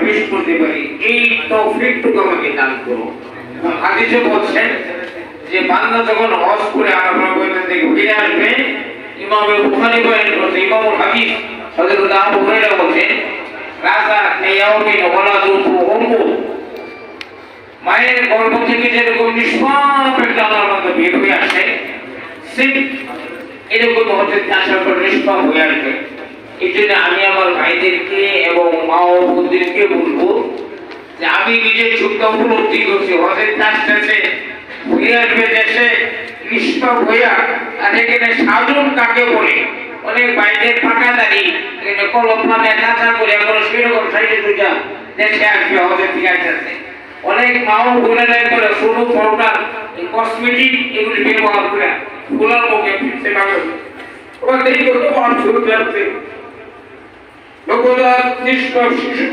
পেশ করতে পারি, এই তৌফিকটুকু আমাকে দান করো। হাদিসে বলছেন যে বান্দা যখন হজ করে আল্লাহর পয়গম্বর থেকে ফিরে আসবে, ইমাম বুখারী বয়ান করেছে, ইমামুল হাদিস হযরত আবু হুরায়রা বলেন, রাজা ইয়াউমিন ওয়ালাদুহু উম্মু, মায়ের গর্ভ থেকে যেরকম নিষ্পাপ একটা আল্লাহর বান্দা বের হয়ে আসে, ঠিক এরকম হচ্ছে আসার পর নিষ্পাপ হয়ে আসবে। এই জন্য আমি আমার ভাইদেরকে এবং মা ও বোনদেরকে বলবো যে আমি নিজের চোখটা উপলব্ধি করছি, হজের চাষটাছে ঘুরে আসবে দেশে নিষ্পাপ হইয়া। আর এখানে সাধন কাকে বলে, অনেক ভাইদের ফাঁকা দাঁড়ি কলম নামে কাঁচা করে এখন সেরকম সাইডে দুটা দেশে আসবে, হজের থেকে আসতেছে। অনেক মা ও বোনেরা করে সরু পাউডার কসমেটিক এগুলি ব্যবহার করে ফুলার মুখে ফিরছে মানুষ। ওরা দেরি করতে পারছে লোকরা নিষ্পাপ শিশু